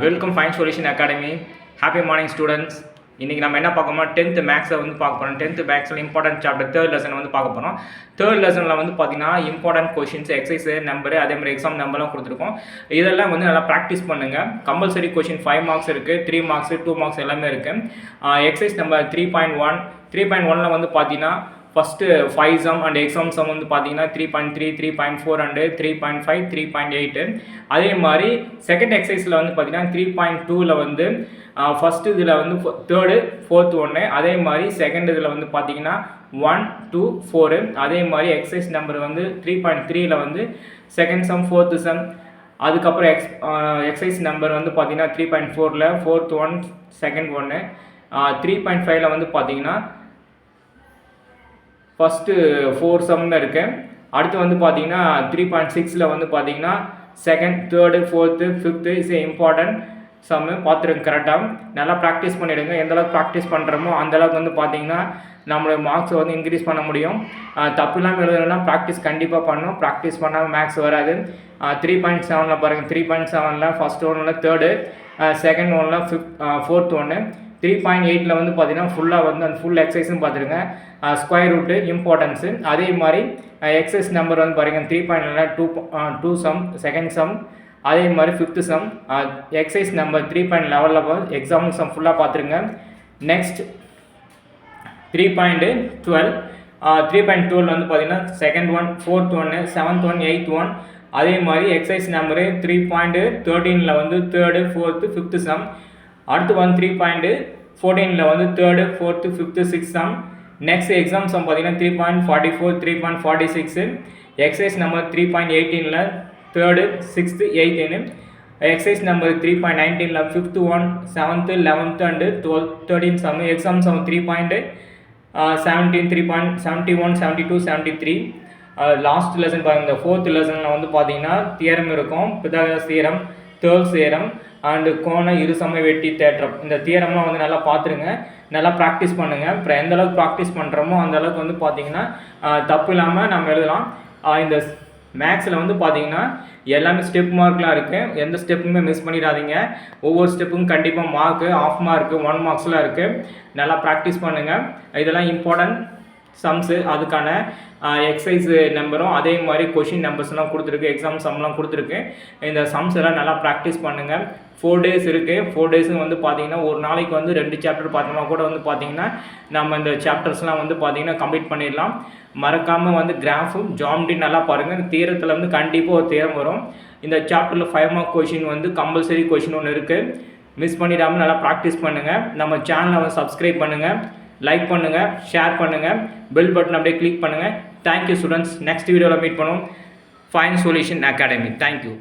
Welcome fine solution academy. Happy morning students. இன்றைக்கி நம்ம என்ன பார்க்க போகிறோம், 10th மேக்ஸை வந்து பார்க்க போகிறோம். 10th மேக்ஸில் இம்பார்ட்டன்ட் சாப்டர் தேர்ட் லெசன் வந்து பார்க்க போகிறோம். தேர்ட் லெசனில் வந்து பார்த்தீங்கன்னா இம்பார்ட்டன்ட் கொஷின்ஸ், எக்ஸசைஸ் நம்பரு, அதே மாதிரி எக்ஸாம் நம்பர்லாம் கொடுத்துருக்கோம். இதெல்லாம் வந்து நல்லா ப்ராக்டிஸ் பண்ணுங்கள். கம்பல்சரி கொஷின் 5 மார்க்ஸ் இருக்குது, 3 மார்க்ஸ், 2 மார்க்ஸ் எல்லாமே இருக்குது. எக்ஸசைஸ் நம்பர் 3.1 3.1ல் வந்து பார்த்தீங்கன்னா first 5 sum and exam sum வந்து பார்த்தீங்கன்னா 3.3, 3.4 அண்டு 3.5, 3.8. அதே மாதிரி செகண்ட் எக்ஸசைஸில் வந்து பார்த்தீங்கன்னா 3.2ல் வந்து ஃபஸ்ட்டு இதில் வந்து தேர்டு, ஃபோர்த்து ஒன்று, அதே மாதிரி செகண்ட் இதில் வந்து பார்த்தீங்கன்னா 1, 2, 4. அதே மாதிரி எக்ஸசைஸ் நம்பர் வந்து 3.3ல் வந்து செகண்ட் சம், ஃபோர்த்து சம். அதுக்கப்புறம் எக்ஸசைஸ் நம்பர் வந்து பார்த்தீங்கன்னா 3.4ல் ஃபோர்த் ஒன், செகண்ட் ஒன்று. 3.5ல் வந்து பார்த்தீங்கன்னா ஃபஸ்ட்டு 4 சம் இருக்குது. அடுத்து வந்து பார்த்தீங்கன்னா 3.6ல் வந்து பார்த்தீங்கன்னா second, third, fourth, fifth is important சம்மு. பார்த்துருங்க, கரெக்டாக நல்லா ப்ராக்டிஸ் பண்ணிவிடுங்க. எந்தளவுக்கு ப்ராக்டிஸ் பண்ணுறோமோ அந்தளவுக்கு வந்து பார்த்தீங்கன்னா நம்மளோட மார்க்ஸை வந்து இன்க்ரீஸ் பண்ண முடியும். தப்பு இல்லாமல் எழுதணும்னா ப்ராக்டிஸ் கண்டிப்பாக பண்ணணும். ப்ராக்டிஸ் பண்ணாமல் மேக்ஸ் வராது. 3.7ல் பாருங்கள், 3.7ல் ஃபஸ்ட் ஒன்றில் தேர்டு, செகண்ட் ஒன்றில் ஃபோர்த் ஒன்று. 3.8ல் வந்து பார்த்தீங்கன்னா ஃபுல்லாக வந்து அந்த ஃபுல் எக்ஸசைஸும் பார்த்துருங்க. Square route, importance. அதே மாதிரி எக்ஸசைஸ் நம்பர் வந்து பாருங்கள் 3.9ல் 2 சம், செகண்ட் சம். அதே மாதிரி ஃபிஃப்த்து சம். எக்ஸசைஸ் நம்பர் 3.11ல் எக்ஸாம்பிள் சம் ஃபுல்லாக பார்த்துருங்க. நெக்ஸ்ட் 3.12 3.12 வந்து பார்த்தீங்கன்னா செகண்ட் ஒன், ஃபோர்த் ஒன்று, செவன்த் ஒன், எயித் ஒன். அதே மாதிரி எக்ஸசைஸ் நம்பரு 3.13ல் வந்து தேர்டு, ஃபோர்த்து, ஃபிஃப்த்து சம். அடுத்து வந்து 3.14ல் வந்து third, fourth, fifth, sixth sum. Next exam sum பார்த்தீங்கன்னா 3.44, 3.46. எக்ஸசைஸ் நம்பர் 3.18ல் தேர்டு, சிக்ஸ்த்து, எயித்துன்னு. எக்ஸசைஸ் நம்பர் 3.19ல் fifth one, seventh, 11th and 12th, 13 sum. Exam sum 3.17, 3.71, 72, 73. Last lesson பாருங்கள், இந்த ஃபோர்த் லெசனில் வந்து பார்த்தீங்கன்னா தியரம் இருக்கும். Pythagoras theorem, Thales theorem and கோண இருசம வெட்டி தேற்றம். இந்த தியரம்லாம் வந்து நல்லா பார்த்துருங்க, நல்லா ப்ராக்டிஸ் பண்ணுங்கள். அப்புறம் எந்த அளவுக்கு ப்ராக்டிஸ் பண்ணுறோமோ அந்தளவுக்கு வந்து பார்த்தீங்கன்னா தப்பு இல்லாமல் நம்ம எழுதலாம். இந்த மேக்ஸில் வந்து பார்த்தீங்கன்னா எல்லாமே ஸ்டெப் மார்க்லாம் இருக்குது. எந்த ஸ்டெப்புமே மிஸ் பண்ணிடாதீங்க. ஒவ்வொரு ஸ்டெப்புக்கும் கண்டிப்பாக மார்க்கு, ஆஃப் மார்க்கு, 1 மார்க்ஸ்லாம் இருக்குது. நல்லா ப்ராக்டிஸ் பண்ணுங்கள். இதெல்லாம் இம்பார்ட்டன்ட் சம்ஸு. அதுக்கான எக்ஸசைஸ் நம்பரும் அதே மாதிரி கொஷின் நம்பர்ஸ்லாம் கொடுத்துருக்கு, எக்ஸாம் சம்லாம் கொடுத்துருக்கு. இந்த சம்ஸ் எல்லாம் நல்லா ப்ராக்டிஸ் பண்ணுங்கள். 4 days இருக்குது. 4 days வந்து பார்த்தீங்கன்னா ஒரு நாளைக்கு வந்து 2 சாப்டர் பார்த்தோம்னா கூட வந்து பார்த்தீங்கன்னா நம்ம இந்த சாப்டர்ஸ்லாம் வந்து பார்த்தீங்கன்னா கம்ப்ளீட் பண்ணிடலாம். மறக்காமல் வந்து கிராஃபும் ஜாமெட்ரி நல்லா பாருங்கள். தீரத்தில் வந்து கண்டிப்பாக ஒரு தீரம் வரும். இந்த சாப்டரில் 5 மார்க் கொஷின் வந்து கம்பல்சரி கொஷின் ஒன்று இருக்குது. மிஸ் பண்ணிடாமல் நல்லா ப்ராக்டிஸ் பண்ணுங்கள். நம்ம சேனலை வந்து சப்ஸ்கிரைப் பண்ணுங்கள், லைக் பண்ணுங்கள், ஷேர் பண்ணுங்கள், பெல் பட்டன் அப்படியே கிளிக் பண்ணுங்கள். Thank you students. நெக்ஸ்ட் வீடியோவில் மீட் பண்ணுவோம். Fine solution academy. தேங்க்யூ.